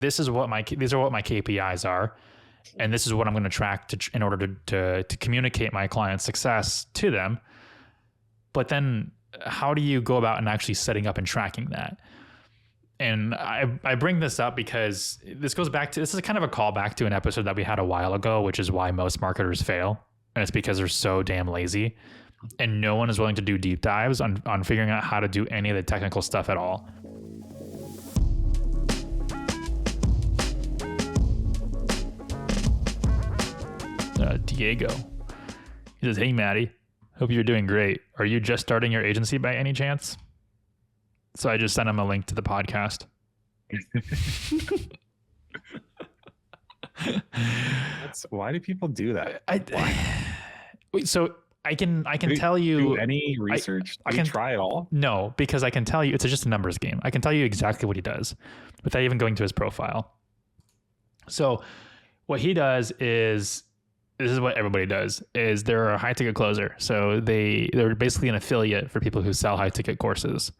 these are what my KPIs are, and this is what I'm going to track in order to communicate my client's success to them. But then how do you go about and actually setting up and tracking that? And I bring this up because this is kind of a callback to an episode that we had a while ago, which is why most marketers fail. And it's because they're so damn lazy and no one is willing to do deep dives on figuring out how to do any of the technical stuff at all. Diego, he says, "Hey, Maddie, hope you're doing great. Are you just starting your agency by any chance?" So I just sent him a link to the podcast. Why do people do that? Wait, so I can tell you. Do any research? I can try it all. No, because I can tell you it's just a numbers game. I can tell you exactly what he does without even going to his profile. So what he does is, this is what everybody does, is they're a high ticket closer. So they're basically an affiliate for people who sell high ticket courses,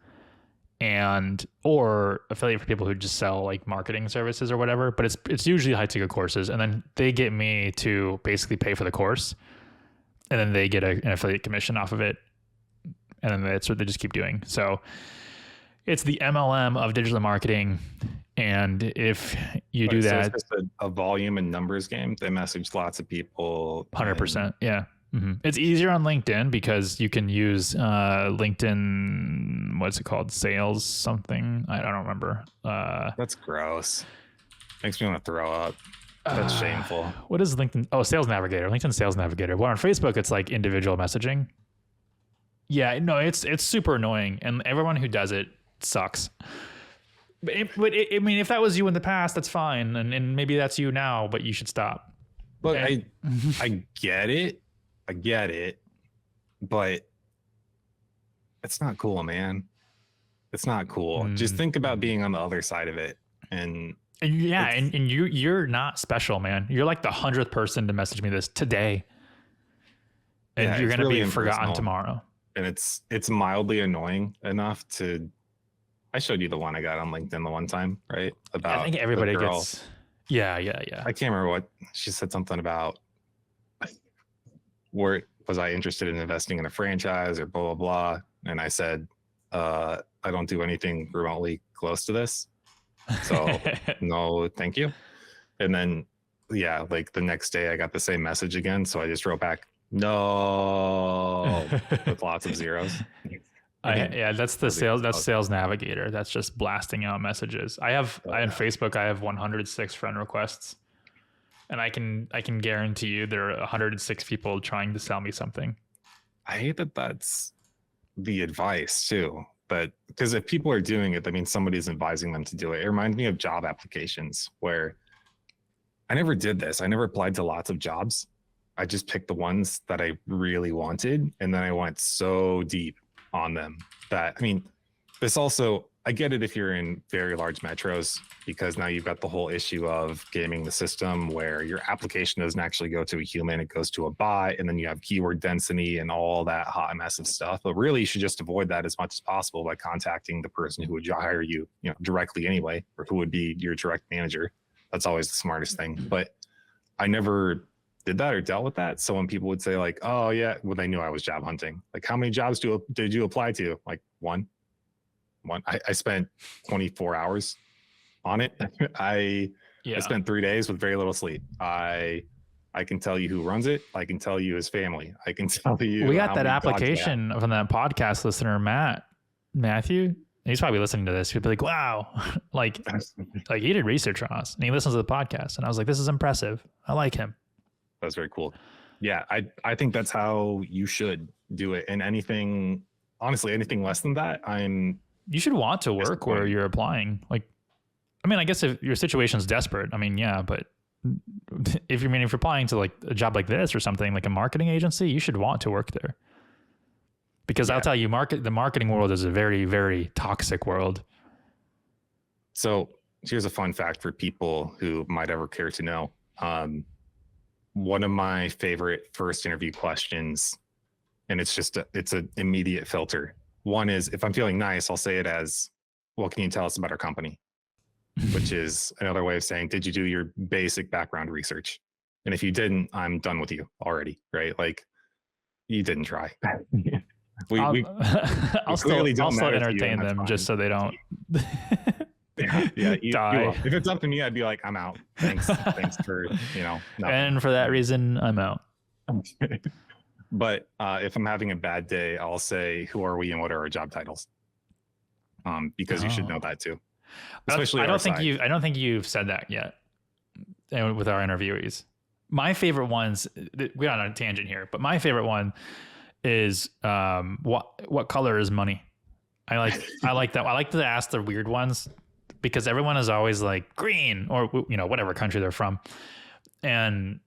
or affiliate for people who just sell like marketing services or whatever. But it's usually high ticket courses, and then they get me to basically pay for the course, and then they get an affiliate commission off of it, and then that's what they just keep doing. So it's the MLM of digital marketing. And if you do that, it's just a volume and numbers game. They message lots of people. 100%. Yeah. Mm-hmm. It's easier on LinkedIn because you can use LinkedIn. What's it called? Sales something. I don't remember. That's gross. Makes me want to throw up. That's shameful. What is LinkedIn? Oh, Sales Navigator. LinkedIn Sales Navigator. Well, on Facebook, it's like individual messaging. Yeah, no, it's super annoying, and everyone who does it sucks. But I mean, if that was you in the past, that's fine, and maybe that's you now, but you should stop. Look, I get it, but it's not cool, man. It's not cool. Just think about being on the other side of it, and you're not special, man. You're like the 100th person to message me this today, and you're gonna be forgotten tomorrow. And it's mildly annoying enough to. I showed you the one I got on LinkedIn the one time, right? About I think everybody gets. Yeah. I can't remember what she said. Something about where was I interested in investing in a franchise or blah blah blah, and I said I don't do anything remotely close to this, so no, thank you. And then like the next day I got the same message again, so I just wrote back no with lots of zeros. That's the sales. That's Sales Navigator. That's just blasting out messages. On Facebook, I have 106 friend requests, and I can guarantee you there are 106 people trying to sell me something. I hate that that's the advice too, but because if people are doing it, that means somebody's advising them to do it. It reminds me of job applications where I never did this. I never applied to lots of jobs. I just picked the ones that I really wanted, and then I went so deep on them that, I mean, this also, I get it if you're in very large metros, because now you've got the whole issue of gaming the system where your application doesn't actually go to a human, it goes to a bot, and then you have keyword density and all that hot mess of stuff. But really you should just avoid that as much as possible by contacting the person who would hire you, directly anyway, or who would be your direct manager. That's always the smartest thing. But I never did that or dealt with that. So when people would say like, oh yeah, well, they knew I was job hunting. Like, how many jobs did you apply to? Like one. I spent 24 hours on it. I spent 3 days with very little sleep. I can tell you who runs it. I can tell you his family. I can tell you. We got that application from that podcast listener, Matthew. He's probably listening to this. He'd be like, wow, like he did research on us and he listens to the podcast. And I was like, this is impressive. I like him. That's very cool. Yeah, I think that's how you should do it. And anything less than that, you should want to work where you're applying. Like, I mean, I guess if your situation's desperate, I mean, yeah, but if you're applying to like a job like this or something like a marketing agency, you should want to work there. Because I'll tell you, the marketing world is a very, very toxic world. So here's a fun fact for people who might ever care to know. One of my favorite first interview questions, and it's an immediate filter. One is, if I'm feeling nice, I'll say it as, well, can you tell us about our company? which is another way of saying, did you do your basic background research? And if you didn't, I'm done with you already, right? Like, you didn't try. I'll still entertain them just so they don't die. If it's up to me, I'd be like, I'm out. Thanks for nothing. And for that reason, I'm out. But if I'm having a bad day, I'll say, who are we and what are our job titles? Because you should know that too. Especially I don't think you've said that yet with our interviewees. My favorite ones, we're on a tangent here, but my favorite one is what color is money? I like that. I like to ask the weird ones because everyone is always like green or whatever country they're from, and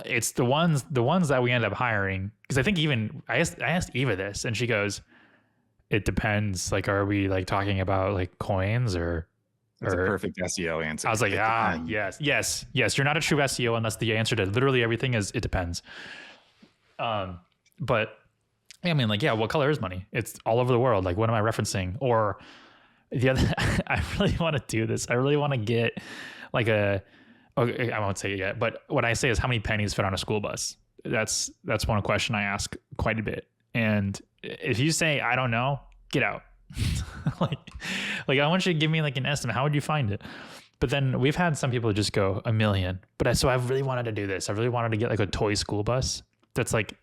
it's the ones that we end up hiring, because I think even I asked Eva this and she goes, it depends. Like, are we like talking about like coins or? That's a perfect SEO answer. I was like, yes. You're not a true SEO unless the answer to literally everything is it depends. But I mean, like, yeah, what color is money? It's all over the world. Like, what am I referencing? Or the other, I really want to do this. I really want to get like I won't say it yet, but what I say is how many pennies fit on a school bus? That's one question I ask quite a bit. And if you say, I don't know, get out. like I want you to give me like an estimate. How would you find it? But then we've had some people just go $1 million. So I really wanted to do this. I really wanted to get like a toy school bus that's like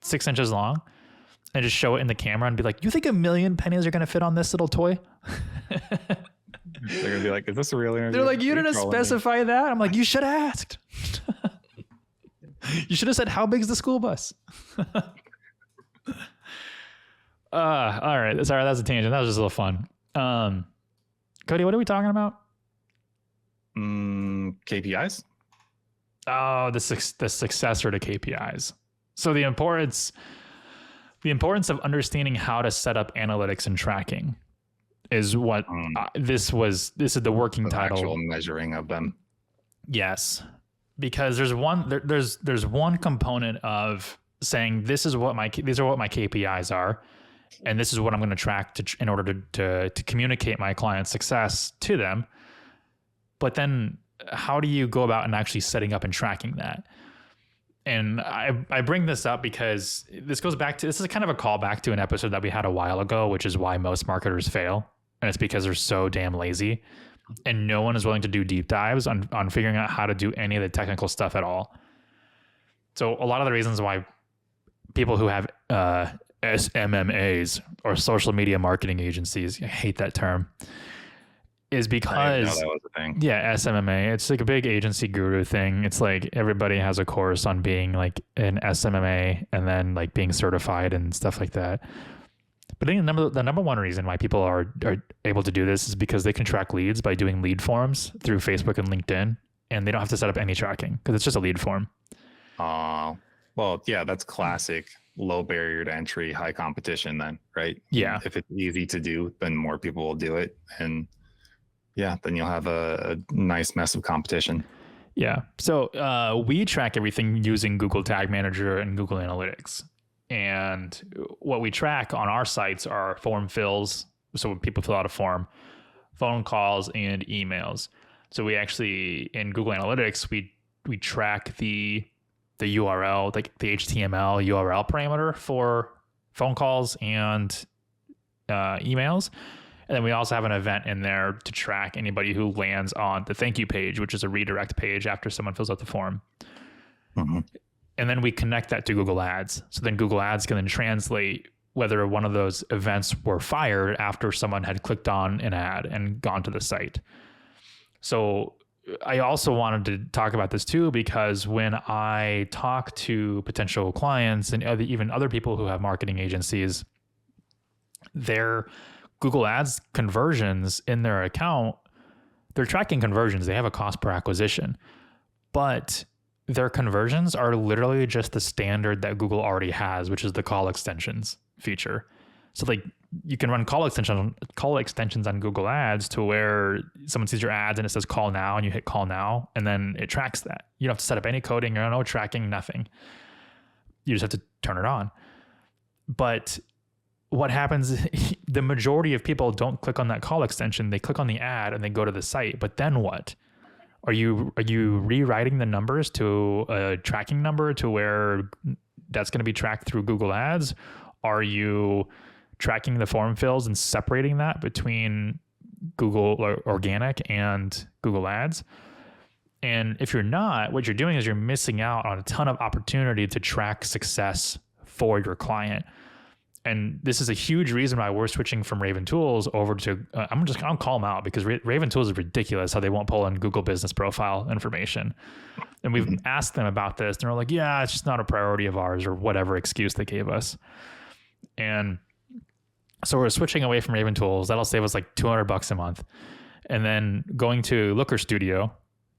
6 inches long and just show it in the camera and be like, you think 1 million pennies are going to fit on this little toy? They're going to be like, is this a real interview? They're like, you didn't specify that. I'm like, you should have asked. You should have said, how big is the school bus? All right. Sorry, that was a tangent. That was just a little fun. Cody, what are we talking about? KPIs. Oh, the successor to KPIs. So the importance of understanding how to set up analytics and tracking is what this is the working title. Actual measuring of them. Yes, because there's one component of saying these are what my KPIs are. And this is what I'm going to track in order to communicate my client's success to them. But then how do you go about and actually setting up and tracking that? And I bring this up because this is kind of a callback to an episode that we had a while ago, which is why most marketers fail. And it's because they're so damn lazy and no one is willing to do deep dives on figuring out how to do any of the technical stuff at all. So a lot of the reasons why people who have SMMAs or social media marketing agencies, I hate that term, is because I didn't know that was a thing. Yeah, SMMA. It's like a big agency guru thing. It's like everybody has a course on being like an SMMA and then like being certified and stuff like that. But I think the number one reason why people are able to do this is because they can track leads by doing lead forms through Facebook and LinkedIn, and they don't have to set up any tracking because it's just a lead form. Well, yeah, that's classic low barrier to entry, high competition then, right? Yeah. If it's easy to do, then more people will do it. And yeah, then you'll have a nice mess of competition. Yeah. So we track everything using Google Tag Manager and Google Analytics. And what we track on our sites are form fills. So when people fill out a form, phone calls, and emails. So we actually, in Google Analytics, we track the URL, like the HTML URL parameter for phone calls and emails. And then we also have an event in there to track anybody who lands on the thank you page, which is a redirect page after someone fills out the form. Mm-hmm. And then we connect that to Google Ads. So then Google Ads can then translate whether one of those events were fired after someone had clicked on an ad and gone to the site. So I also wanted to talk about this too, because when I talk to potential clients and even other people who have marketing agencies, their Google Ads conversions in their account, they're tracking conversions. They have a cost per acquisition, but their conversions are literally just the standard that Google already has, which is the call extensions feature. So like you can run call extensions on Google Ads to where someone sees your ads and it says call now and you hit call now and then it tracks that. You don't have to set up any coding or no tracking, nothing. You just have to turn it on. But what happens, the majority of people don't click on that call extension. They click on the ad and they go to the site. But then what? Are you rewriting the numbers to a tracking number to where that's going to be tracked through Google Ads? Are you tracking the form fills and separating that between Google Organic and Google Ads? And if you're not, what you're doing is you're missing out on a ton of opportunity to track success for your client. And this is a huge reason why we're switching from Raven Tools over to, I'll call them out because Raven Tools is ridiculous how they won't pull in Google business profile information. And we've asked them about this. And they're like, yeah, it's just not a priority of ours, or whatever excuse they gave us. And so we're switching away from Raven Tools. That'll save us like $200 a month. And then going to Looker Studio,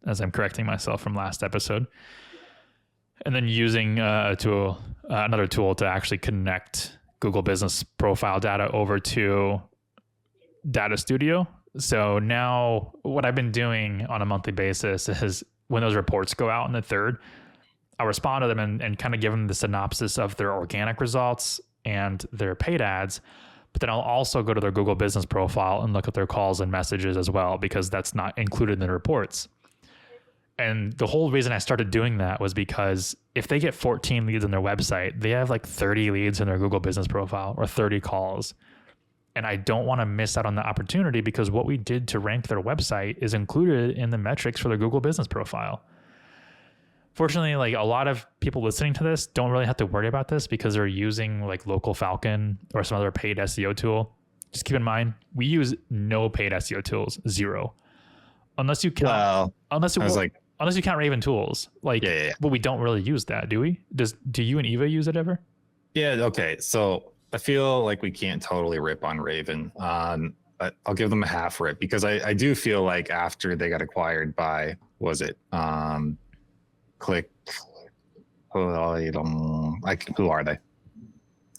as I'm correcting myself from last episode, and then using another tool to actually connect Google Business Profile data over to Data Studio. So now what I've been doing on a monthly basis is when those reports go out on the 3rd, I'll respond to them and kind of give them the synopsis of their organic results and their paid ads. But then I'll also go to their Google Business Profile and look at their calls and messages as well, because that's not included in the reports. And the whole reason I started doing that was because if they get 14 leads on their website, they have like 30 leads in their Google Business Profile or 30 calls. And I don't want to miss out on the opportunity, because what we did to rank their website is included in the metrics for their Google Business Profile. Fortunately, like a lot of people listening to this don't really have to worry about this because they're using like Local Falcon or some other paid SEO tool. Just keep in mind, we use no paid SEO tools, zero. Unless you count, unless you count Raven Tools, but we don't really use that, do we? Do you and Eva use it ever? Yeah. Okay. So I feel like we can't totally rip on Raven. But I'll give them a half rip, because I do feel like after they got acquired by, Click. Who are they?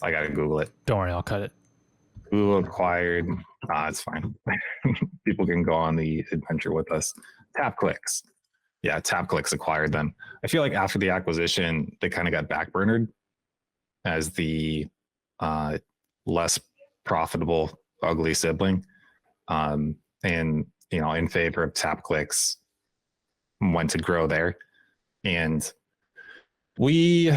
I gotta Google it. Don't worry, I'll cut it. Who acquired? It's fine. People can go on the adventure with us. TapClicks. Yeah, TapClicks acquired them. I feel like after the acquisition, they kind of got backburnered as the less profitable, ugly sibling, and in favor of TapClicks, went to grow there. And we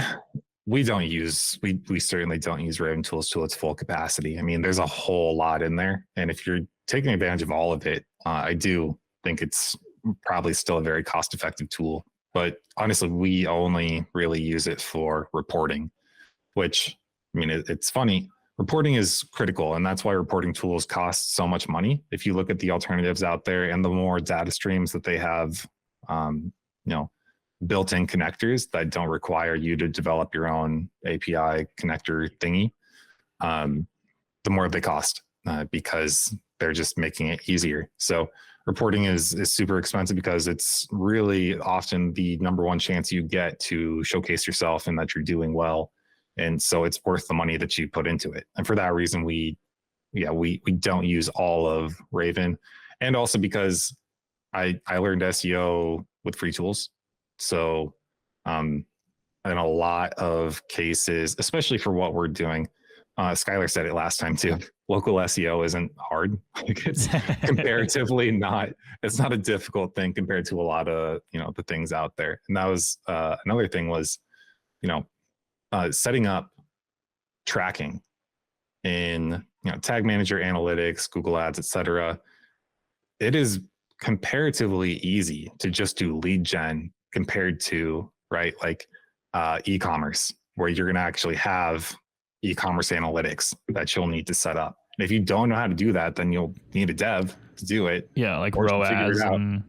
certainly don't use Raven Tools to its full capacity. I mean, there's a whole lot in there, and if you're taking advantage of all of it, I do think it's probably still a very cost-effective tool. But honestly, we only really use it for reporting, which, I mean, it's funny. Reporting is critical, and that's why reporting tools cost so much money. If you look at the alternatives out there and the more data streams that they have, built-in connectors that don't require you to develop your own API connector thingy, the more they cost, because they're just making it easier. So reporting is super expensive because it's really often the number one chance you get to showcase yourself and that you're doing well. And so it's worth the money that you put into it. And for that reason, we don't use all of Raven. And also because I learned SEO with free tools. So in a lot of cases, especially for what we're doing, Skylar said it last time too, local SEO isn't hard. It's comparatively it's not a difficult thing compared to a lot of, the things out there. And that was another thing was, setting up tracking in, Tag Manager, Analytics, Google Ads, etc. It is comparatively easy to just do lead gen compared to, e-commerce, where you're going to actually have e-commerce analytics that you'll need to set up. And if you don't know how to do that, then you'll need a dev to do it. Yeah, like ROAS and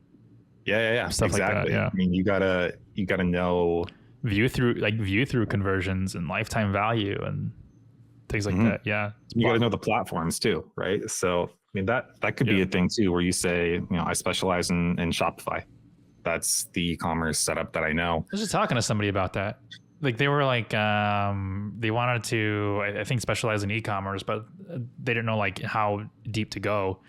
stuff exactly. Like that. Yeah, I mean, you gotta know view through conversions and lifetime value and things like that. Yeah, you got to know the platforms too, right? So I mean that could be a thing too, where you say, I specialize in Shopify. That's the e-commerce setup that I know. I was just talking to somebody about that. Like they were like, they wanted to, I think, specialize in e-commerce, but they didn't know like how deep to go.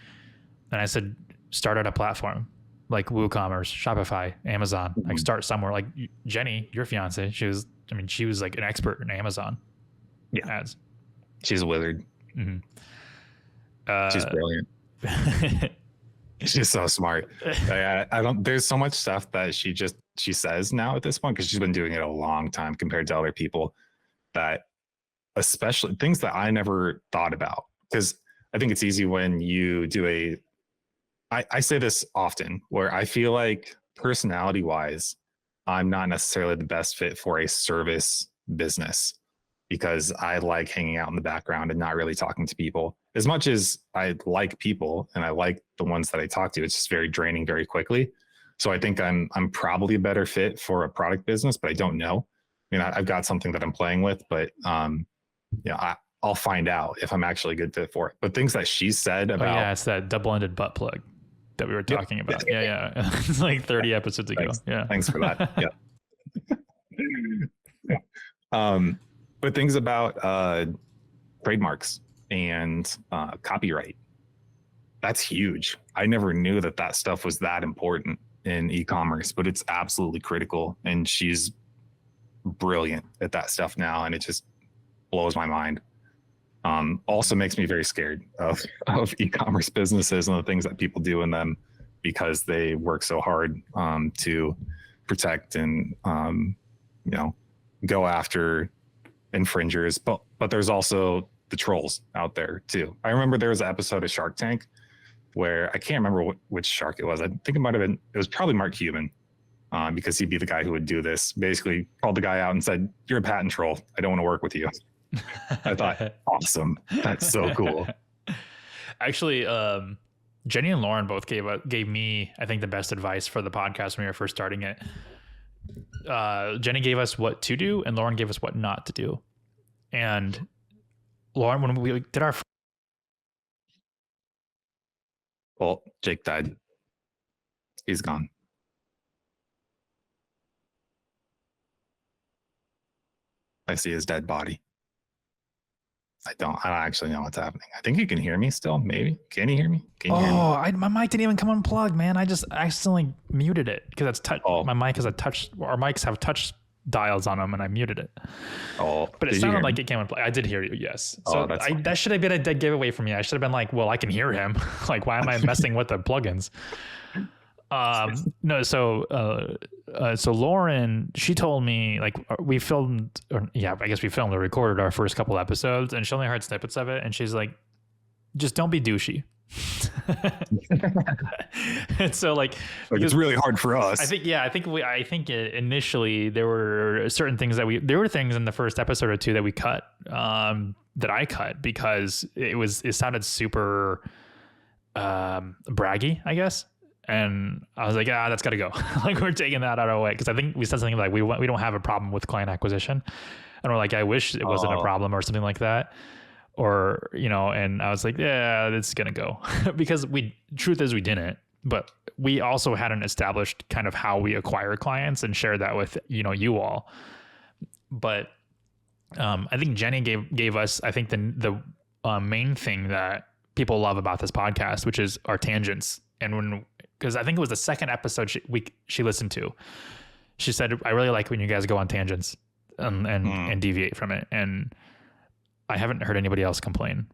And I said, start at a platform like WooCommerce, Shopify, Amazon. Like start somewhere. Like Jenny, your fiance, she was like an expert in Amazon ads. She's a wizard. She's brilliant. She's so smart. I don't. There's so much stuff that she says now at this point, because she's been doing it a long time compared to other people, that especially things that I never thought about. Because I think it's easy when you do I say this often, where I feel like personality wise, I'm not necessarily the best fit for a service business, because I like hanging out in the background and not really talking to people. As much as I like people and I like the ones that I talk to, it's just very draining very quickly. So I think I'm probably a better fit for a product business, but I don't know. I mean, I've got something that I'm playing with, but I'll find out if I'm actually a good fit for it. But things that she said about, it's that double-ended butt plug that we were talking about. Yeah. It's like 30 episodes ago. Yeah. Thanks for that. Yeah. But things about trademarks and copyright, that's huge. I never knew that stuff was that important in e-commerce, but it's absolutely critical. And she's brilliant at that stuff now, and it just blows my mind. Also makes me very scared of e-commerce businesses and the things that people do in them, because they work so hard to protect and go after infringers. But there's also the trolls out there too. I remember there was an episode of Shark Tank where I can't remember which shark it was. I think it was probably Mark Cuban, because he'd be the guy who would do this. Basically called the guy out and said, "You're a patent troll. I don't want to work with you." I thought, awesome. That's so cool. Actually, Jenny and Lauren both gave me, I think, the best advice for the podcast when we were first starting it. Jenny gave us what to do, and Lauren gave us what not to do. And Lauren, when we did our... Well, Jake died. He's gone. I see his dead body. I don't actually know what's happening. I think you can hear me still. Maybe. Can you hear me? Can you hear me? My mic didn't even come unplugged, man. I just accidentally muted it because it's touch. Oh. My mic has a touch. Our mics have touch dials on them, and I muted it. Oh, but it sounded like it came unplugged. I did hear you. Yes. So that should have been a dead giveaway for me. I should have been like, well, I can hear him. Like, why am I messing with the plugins? No. So Lauren, she told me, like, we filmed or recorded our first couple episodes, and she only heard snippets of it. And she's like, just don't be douchey. And so like it's really hard for us. I think initially there were certain things there were things in the first episode or two that we cut, that I cut because it sounded super, braggy, I guess. And I was like, that's got to go. Like, we're taking that out of the way. Cause I think we said something like, we don't have a problem with client acquisition. And we're like, I wish it wasn't a problem or something like that. Or, and I was like, yeah, this is going to go because truth is we didn't, but we also hadn't established kind of how we acquire clients and share that with, you all. But, I think Jenny gave us, I think the main thing that people love about this podcast, which is our tangents. And because I think it was the second episode she listened to, she said, I really like when you guys go on tangents and deviate from it. And I haven't heard anybody else complain,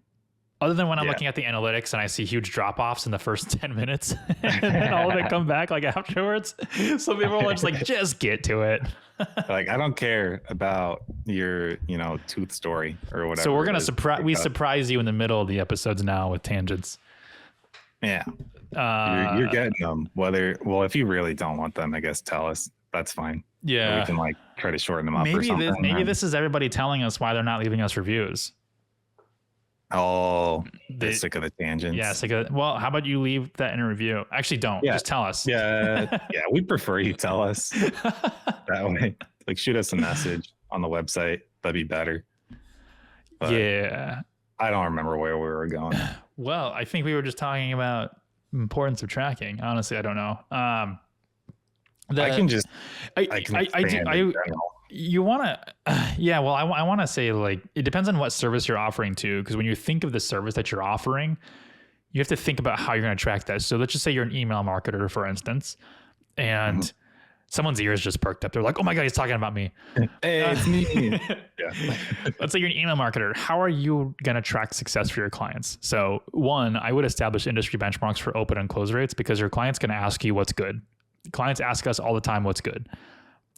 other than when I'm looking at the analytics and I see huge drop-offs in the first 10 minutes and then all of it come back like afterwards. So people are just get to it. Like, I don't care about your, tooth story or whatever. So we're going to surprise you in the middle of the episodes now with tangents. Yeah. You're getting them. If you really don't want them, I guess tell us. That's fine. Yeah. Or we can try to shorten them up or something. Maybe this is everybody telling us why they're not leaving us reviews. Oh, they're sick of the tangents. Yeah, well, how about you leave that in a review? Actually, don't. Yeah. Just tell us. Yeah. Yeah, we prefer you tell us. That way. Shoot us a message on the website. That'd be better. But yeah. I don't remember where we were going. Well, I think we were just talking about importance of tracking. Honestly, I don't know. You want to, yeah. Well, I want to say it depends on what service you're offering too. Because when you think of the service that you're offering, you have to think about how you're going to track that. So let's just say you're an email marketer, for instance, and someone's ears just perked up. They're like, oh my God, he's talking about me. Hey, it's me. Yeah. Let's say you're an email marketer. How are you going to track success for your clients? So one, I would establish industry benchmarks for open and close rates, because your client's going to ask you what's good. Clients ask us all the time what's good.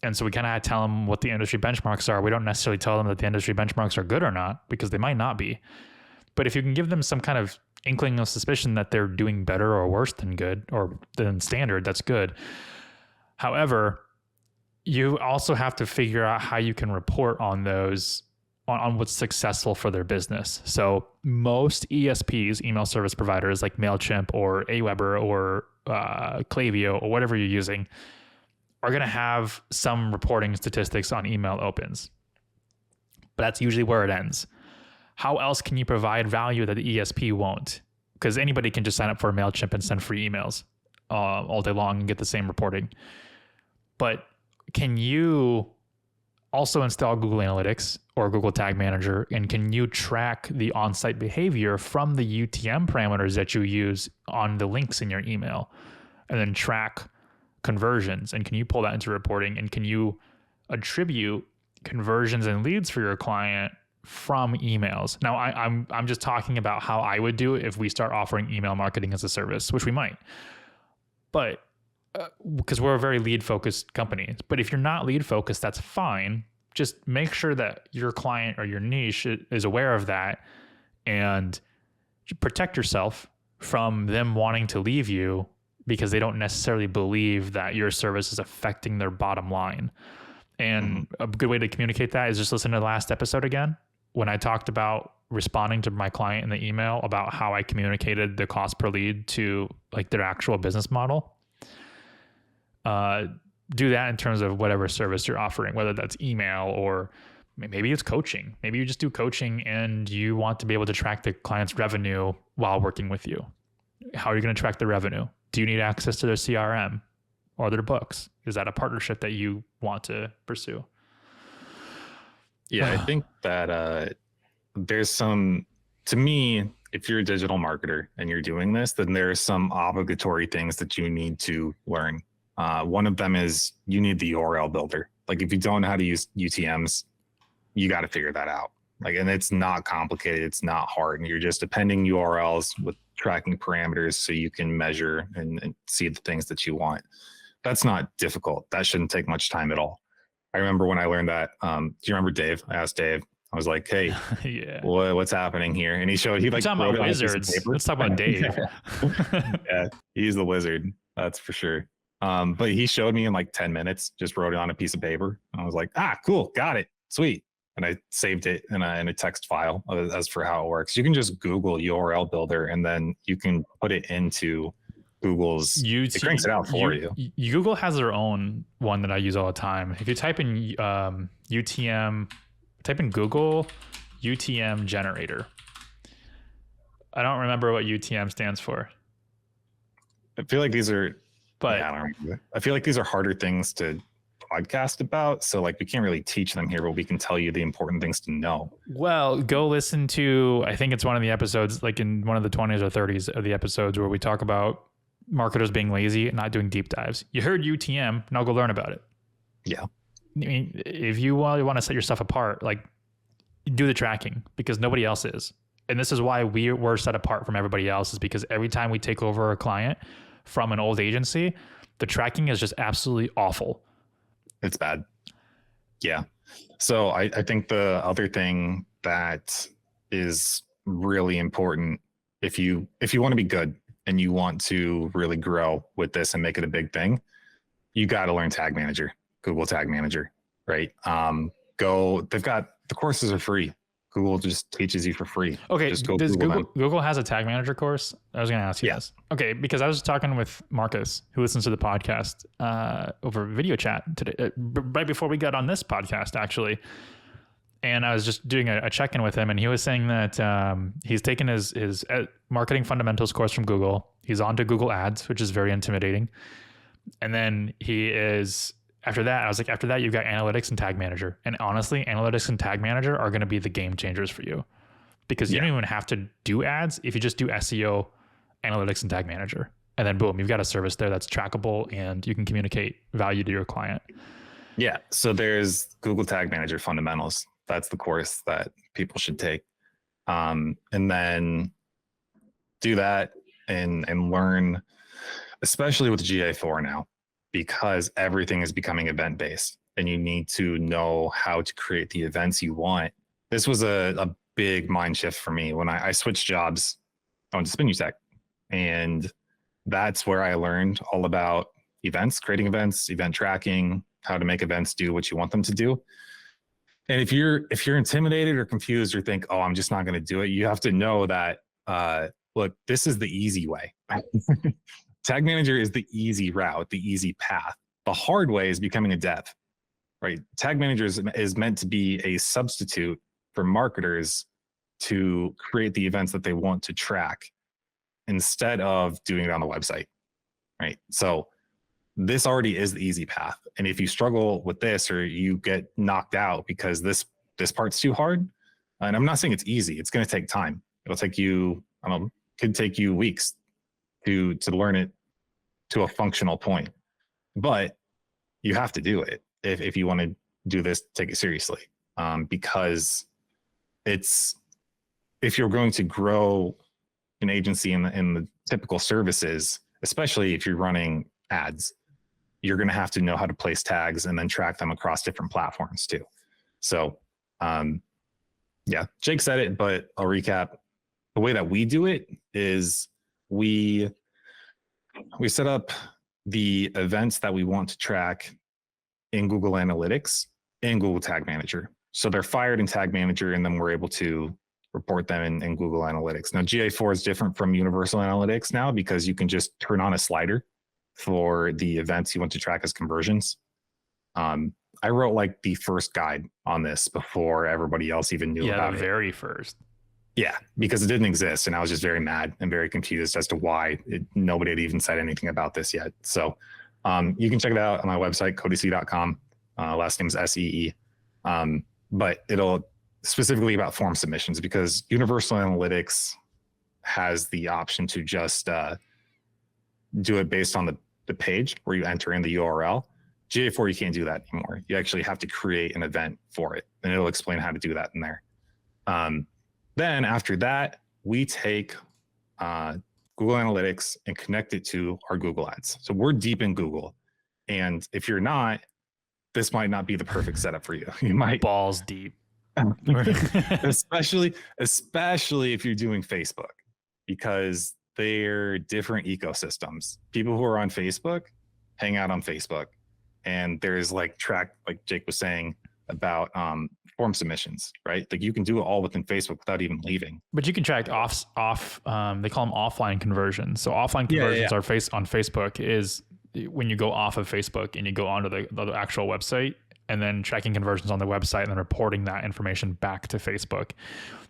And so we kind of tell them what the industry benchmarks are. We don't necessarily tell them that the industry benchmarks are good or not, because they might not be. But if you can give them some kind of inkling of suspicion that they're doing better or worse than good or than standard, that's good. However, you also have to figure out how you can report on those, on what's successful for their business. So most ESPs, email service providers like MailChimp or Aweber or Klaviyo or whatever you're using, are going to have some reporting statistics on email opens. But that's usually where it ends. How else can you provide value that the ESP won't? Because anybody can just sign up for a MailChimp and send free emails all day long and get the same reporting. But can you also install Google Analytics or Google Tag Manager, and can you track the on-site behavior from the UTM parameters that you use on the links in your email, and then track conversions? And can you pull that into reporting? And can you attribute conversions and leads for your client from emails? Now, I'm just talking about how I would do it if we start offering email marketing as a service, which we might. But because we're a very lead focused company. But if you're not lead focused, that's fine. Just make sure that your client or your niche is aware of that, and protect yourself from them wanting to leave you because they don't necessarily believe that your service is affecting their bottom line. And a good way to communicate that is just listen to the last episode again, when I talked about responding to my client in the email about how I communicated the cost per lead to like their actual business model. Do that in terms of whatever service you're offering, whether that's email or maybe it's coaching. Maybe you just do coaching and you want to be able to track the client's revenue while working with you. How are you going to track the revenue? Do you need access to their CRM or their books? Is that a partnership that you want to pursue? Yeah, I think that there's some, to me, if you're a digital marketer and you're doing this, then there's some obligatory things that you need to learn. One of them is you need the URL builder. Like if you don't know how to use UTMs, you got to figure that out. Like, and it's not complicated. It's not hard. And you're just appending URLs with tracking parameters so you can measure and see the things that you want. That's not difficult. That shouldn't take much time at all. I remember when I learned that, do you remember Dave? I asked Dave, I was like, hey, yeah, what's happening here? And he like talking about wizards. Let's talk about Dave. Yeah, he's the wizard. That's for sure. But he showed me in like 10 minutes, just wrote it on a piece of paper. I was like, cool. Got it. Sweet. And I saved it in a text file as for how it works. You can just Google URL builder and then you can put it into Google's, it cranks it out for you. Google has their own one that I use all the time. If you type in UTM, type in Google UTM generator. I don't remember what UTM stands for. I feel like these are, but yeah, I don't remember. I feel like these are harder things to podcast about. So like we can't really teach them here, but we can tell you the important things to know. Well, go listen to, I think it's one of the episodes, like in one of the 20s or 30s of the episodes where we talk about marketers being lazy and not doing deep dives. You heard UTM, now go learn about it. Yeah. I mean, if you want to set yourself apart, like do the tracking, because nobody else is. And this is why we're set apart from everybody else, is because every time we take over a client from an old agency, the tracking is just absolutely awful. It's bad. Yeah. So I think the other thing that is really important, if you want to be good and you want to really grow with this and make it a big thing, you got to learn Tag Manager, Google Tag Manager, right? They've got, the courses are free. Google just teaches you for free. Okay. Just go Does Google Google has a Tag Manager course? I was going to ask you this. Okay. Because I was talking with Marcus, who listens to the podcast over video chat today, right before we got on this podcast, actually. And I was just doing a check-in with him, and he was saying that he's taken his marketing fundamentals course from Google. He's on to Google Ads, which is very intimidating. And then after that, you've got analytics and Tag Manager. And honestly, analytics and Tag Manager are going to be the game changers for you, because you don't even have to do ads if you just do SEO, analytics, and Tag Manager. and then boom, you've got a service there that's trackable and you can communicate value to your client. Yeah. So there's Google Tag Manager Fundamentals. That's the course that people should take. And then do that and learn, especially with GA4 now, because everything is becoming event-based and you need to know how to create the events you want. This was a big mind shift for me when I switched jobs. I went to Spinutech, and that's where I learned all about events, creating events, event tracking, how to make events do what you want them to do. And if you're intimidated or confused or think, oh, I'm just not going to do it, you have to know that, look, this is the easy way. Tag Manager is the easy route, the easy path. The hard way is becoming a dev, right? Tag Manager is meant to be a substitute for marketers to create the events that they want to track instead of doing it on the website, right? So this already is the easy path. And if you struggle with this or you get knocked out because this part's too hard, and I'm not saying it's easy, it's going to take time. It'll take you, could take you weeks to learn it to a functional point, but you have to do it if you want to do this, take it seriously. Because if you're going to grow an agency in the typical services, especially if you're running ads, you're going to have to know how to place tags and then track them across different platforms too. So, yeah, Jake said it, but I'll recap. The way that we do it is we set up the events that we want to track in Google Analytics and Google Tag Manager. So they're fired in Tag Manager, and then we're able to report them in Google Analytics. Now, GA4 is different from Universal Analytics now because you can just turn on a slider for the events you want to track as conversions. I wrote like the first guide on this before everybody else even knew about it. Yeah, the very first. Yeah, because it didn't exist, and I was just very mad and very confused as to why nobody had even said anything about this yet. So you can check it out on my website, codyc.com. Last name is SEE. But it'll specifically about form submissions because Universal Analytics has the option to just do it based on the page where you enter in the URL. GA4, you can't do that anymore. You actually have to create an event for it, and it'll explain how to do that in there. Then after that, we take Google Analytics and connect it to our Google Ads. So we're deep in Google. And if you're not, this might not be the perfect setup for you. You might balls deep. especially if you're doing Facebook, because they're different ecosystems. People who are on Facebook hang out on Facebook. And there's like Jake was saying about form submissions, right? Like you can do it all within Facebook without even leaving. But you can track they call them offline conversions. So offline conversions are on Facebook is when you go off of Facebook and you go onto the actual website, and then tracking conversions on the website and then reporting that information back to Facebook.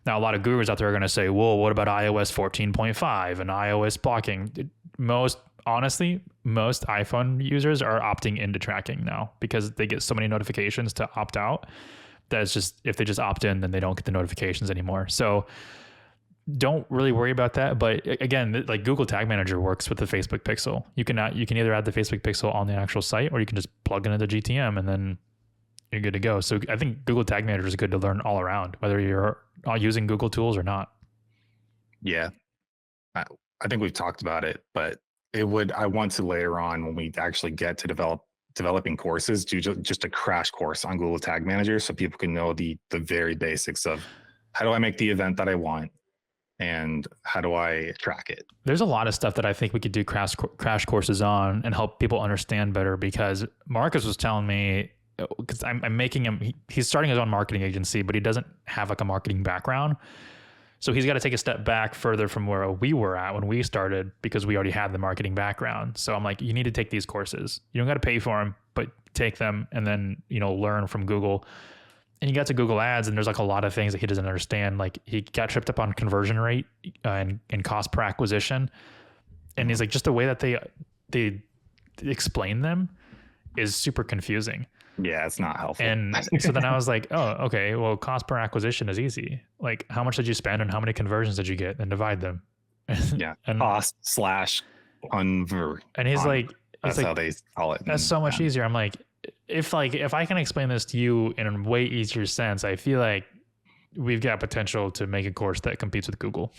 Now, a lot of gurus out there are going to say, well, what about iOS 14.5 and iOS blocking? Most iPhone users are opting into tracking now because they get so many notifications to opt out. That's just, if they just opt in, then they don't get the notifications anymore. So don't really worry about that. But again, like Google Tag Manager works with the Facebook pixel. You can either add the Facebook pixel on the actual site, or you can just plug it into GTM and then you're good to go. So I think Google Tag Manager is good to learn all around, whether you're using Google tools or not. Yeah. I think we've talked about it, but I want to later on, when we actually get to developing courses, do just a crash course on Google Tag Manager so people can know the very basics of how do I make the event that I want and how do I track it. There's a lot of stuff that I think we could do crash courses on and help people understand better, because Marcus was telling me, because I'm making him, he's starting his own marketing agency, but he doesn't have like a marketing background. So he's got to take a step back further from where we were at when we started, because we already had the marketing background. So I'm like, you need to take these courses. You don't got to pay for them, but take them and then, learn from Google. And he got to Google Ads, and there's like a lot of things that he doesn't understand. Like he got tripped up on conversion rate and cost per acquisition. And he's like, just the way that they explain them is super confusing. Yeah, it's not helpful. And so then I was like, oh, okay, well, cost per acquisition is easy. Like, how much did you spend and how many conversions did you get, and divide them? Yeah. And cost / And he's like, that's how they call it. That's so much easier. I'm like, if I can explain this to you in a way easier sense, I feel like we've got potential to make a course that competes with Google.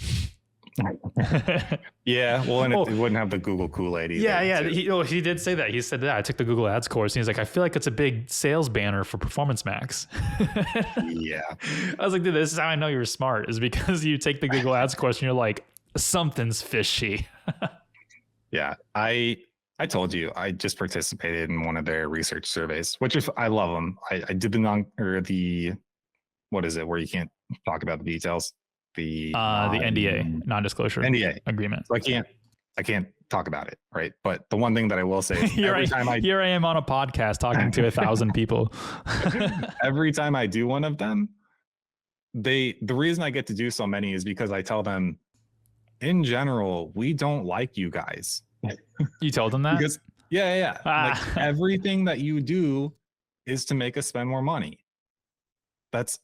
Yeah, well, and it wouldn't have the Google Kool-Aid either. Yeah. He did say that. He said that I took the Google Ads course, and he's like, I feel like it's a big sales banner for Performance Max. Yeah. I was like, dude, this is how I know you're smart, is because you take the Google Ads course and you're like, something's fishy. Yeah, I told you I just participated in one of their research surveys, which I love them. I did the what is it where you can't talk about the details? The NDA, non-disclosure NDA agreement. So I can't talk about it, right? But the one thing that I will say is here I am on a podcast talking to 1,000 people. Every time I do one of them, the reason I get to do so many is because I tell them, in general, we don't like you guys. You told them that? Because like everything that you do is to make us spend more money. That's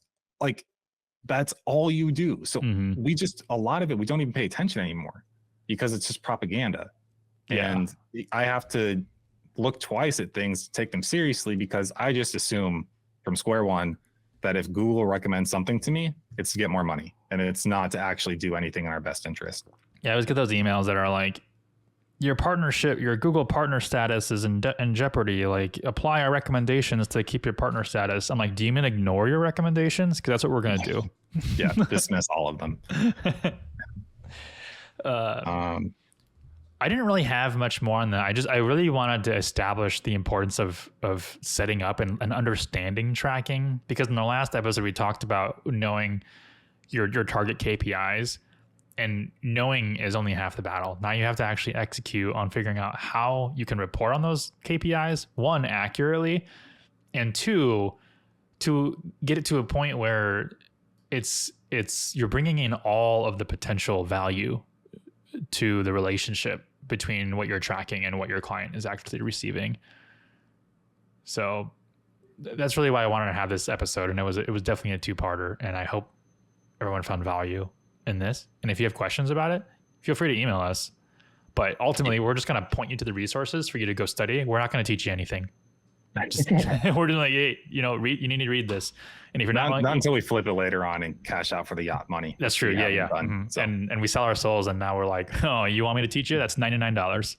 all you do. So we just, a lot of it, we don't even pay attention anymore because it's just propaganda. Yeah. And I have to look twice at things, take them seriously, because I just assume from square one that if Google recommends something to me, it's to get more money, and it's not to actually do anything in our best interest. Yeah, I always get those emails that are like, your partnership, your Google partner status is in jeopardy. Like, apply our recommendations to keep your partner status. I'm like, do you mean ignore your recommendations? Because that's what we're going to do. Yeah, dismiss all of them. I didn't really have much more on that. I really wanted to establish the importance of setting up and understanding tracking, because in the last episode we talked about knowing your target KPIs, and knowing is only half the battle. Now you have to actually execute on figuring out how you can report on those KPIs, one, accurately, and two, to get it to a point where it's you're bringing in all of the potential value to the relationship between what you're tracking and what your client is actually receiving. So that's really why I wanted to have this episode, and it was definitely a two-parter, and I hope everyone found value in this. And if you have questions about it, feel free to email us. But ultimately, we're just going to point you to the resources for you to go study. We're not going to teach you anything. We're just like, hey, read. You need to read this. And if you're not until we flip it later on and cash out for the yacht money. That's true. Yeah. Mm-hmm. So. And we sell our souls, and now we're like, oh, you want me to teach you? That's $99.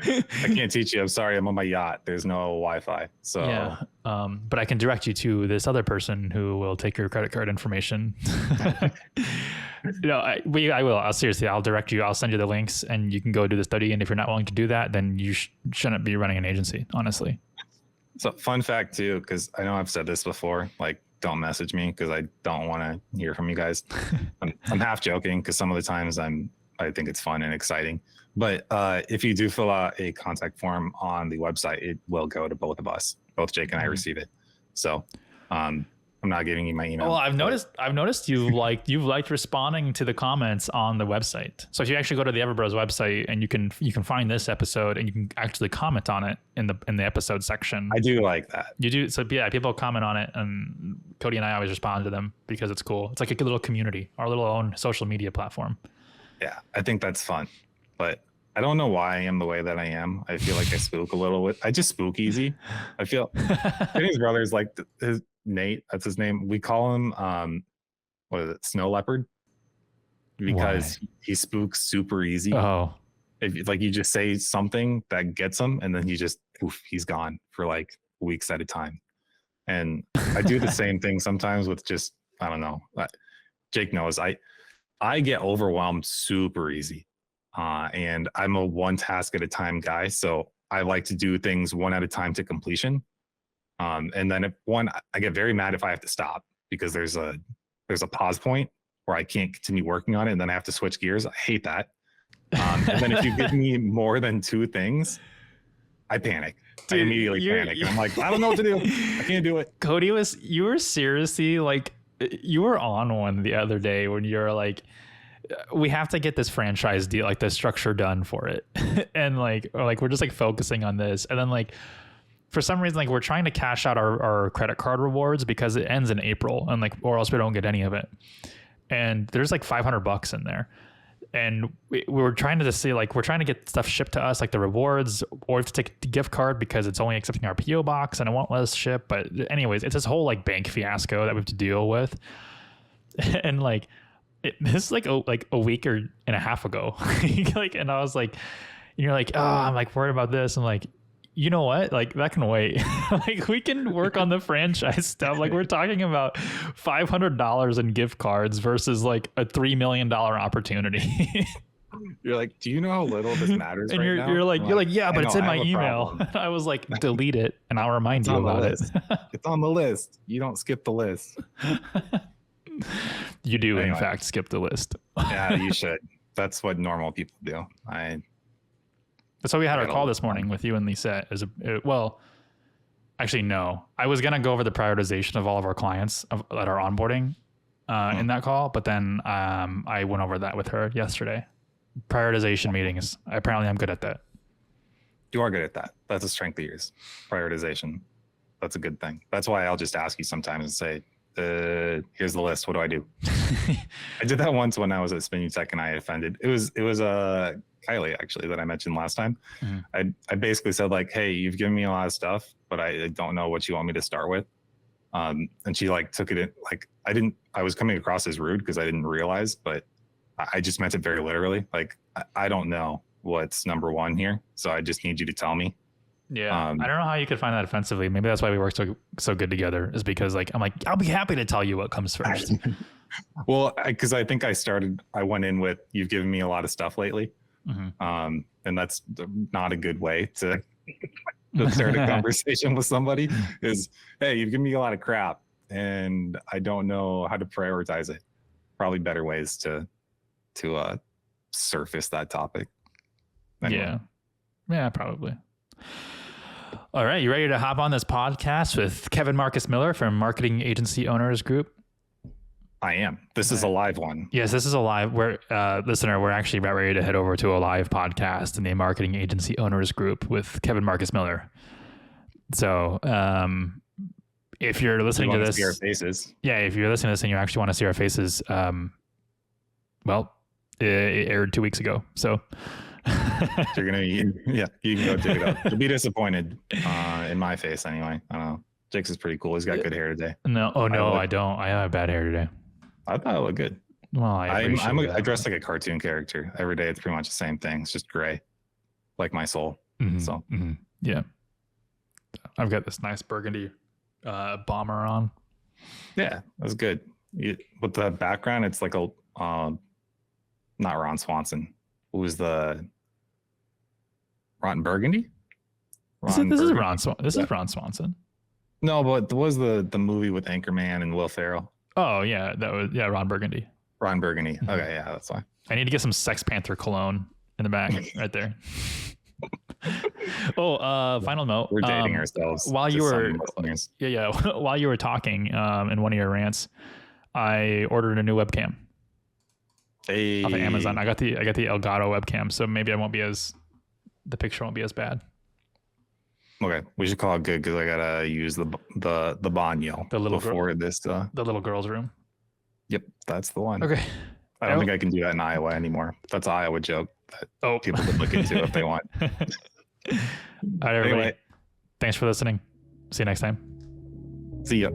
I can't teach you. I'm sorry. I'm on my yacht. There's no Wi-Fi. So yeah. But I can direct you to this other person who will take your credit card information. I will. I'll direct you. I'll send you the links, and you can go do the study. And if you're not willing to do that, then you shouldn't be running an agency, honestly. So fun fact too, because I know I've said this before, like, don't message me because I don't want to hear from you guys. I'm half joking, because some of the times I think it's fun and exciting. But if you do fill out a contact form on the website, it will go to both of us. Both Jake and I receive it. So I'm not giving you my email. Well, I've noticed you've liked responding to the comments on the website. So if you actually go to the Everbros website, and you can find this episode, and you can actually comment on it in the episode section. I do like that. You do. So yeah, people comment on it, and Cody and I always respond to them because it's cool. It's like a little community, our little own social media platform. Yeah, I think that's fun, but I don't know why I am the way that I am. I feel like I spook a little bit. I just spook easy. I feel his brother's like his Nate. That's his name. We call him what is it? Snow leopard, because he spooks super easy. Oh, if like you just say something that gets him, and then he's gone for like weeks at a time. And I do the same thing sometimes with just, I don't know. Jake knows I get overwhelmed super easy. And I'm a one task at a time guy. So I like to do things one at a time to completion. And then I get very mad if I have to stop, because there's a pause point where I can't continue working on it, and then I have to switch gears. I hate that. And then if you give me more than two things, I panic. Dude, I immediately panic. And I'm like, I don't know what to do. I can't do it. Cody, you were seriously like, you were on one the other day when you're like, we have to get this franchise deal, like the structure done for it. And like we're just like focusing on this. And then like, for some reason, like we're trying to cash out our credit card rewards because it ends in April, and like, or else we don't get any of it. And there's like $500 in there. and we were trying to see, like, we're trying to get stuff shipped to us, like the rewards, or to take the gift card because it's only accepting our PO box and it won't let us ship. But anyways, it's this whole like bank fiasco that we have to deal with. And like, this is like a week and a half ago. Like, and I was like, and you're like, oh, I'm like worried about this. I'm like, you know what? Like, that can wait. Like, we can work on the franchise stuff. Like, we're talking about $500 in gift cards versus like a $3 million opportunity. You're like, do you know how little this matters? And right now? you're like, yeah, but it's in my email. I was like, delete it and I'll remind you about it. It's on the list. You don't skip the list. You do, in fact, skip the list. Yeah, you should. That's what normal people do. That's why we had our call this morning with you and Lisa. Well, actually, no. I was going to go over the prioritization of all of our clients that are onboarding in that call, but then I went over that with her yesterday. Prioritization meetings. Apparently, I'm good at that. You are good at that. That's a strength of yours. Prioritization. That's a good thing. That's why I'll just ask you sometimes and say, here's the list. What do I do? I did that once when I was at Spinning Tech and I offended. It was Kylie actually that I mentioned last time. Mm-hmm. I basically said like, hey, you've given me a lot of stuff, but I don't know what you want me to start with. And she like took it in, like I was coming across as rude because I didn't realize, but I just meant it very literally. Like, I don't know what's number one here. So I just need you to tell me. Yeah. I don't know how you could find that offensively. Maybe that's why we work so good together, is because like, I'm like, I'll be happy to tell you what comes first. Well, because I think I went in with, you've given me a lot of stuff lately. Mm-hmm. And that's not a good way to start a conversation with somebody is, hey, you've given me a lot of crap and I don't know how to prioritize it. Probably better ways to surface that topic. Anyway. Yeah, probably. All right. You ready to hop on this podcast with Kevin Marcus Miller from Marketing Agency Owners Group? I am. This is a live one. Yes, this is a live. Listener, we're actually about ready to head over to a live podcast in the Marketing Agency Owners Group with Kevin Marcus Miller. So, if you're listening to this, see our faces. Yeah, if you're listening to this and you actually want to see our faces, well, it aired 2 weeks ago. So, you can go dig it up. You'll be disappointed in my face anyway. I don't know. Jake's is pretty cool. He's got good hair today. No, I don't. I have bad hair today. I thought it looked good. Well, I dress like a cartoon character every day. It's pretty much the same thing. It's just gray, like my soul. Mm-hmm, so yeah, I've got this nice burgundy bomber on. Yeah, that's good. With the background, it's like a not Ron Swanson. Who was the Ron Burgundy? This is Ron Swanson. No, but there was the movie with Anchorman and Will Ferrell. Oh yeah, that was Ron Burgundy. Ron Burgundy. Okay, yeah, that's why. I need to get some Sex Panther cologne in the back right there. Final note. We're dating ourselves. While you were while you were talking in one of your rants, I ordered a new webcam. Hey. Off of Amazon. I got the Elgato webcam, so maybe the picture won't be as bad. Okay, we should call it good because I gotta use the Banyo before this. The little girl's room. Yep, that's the one. Okay. I don't think I can do that in Iowa anymore. That's an Iowa joke that people could look into if they want. All right, everybody. Anyway, thanks for listening. See you next time. See ya.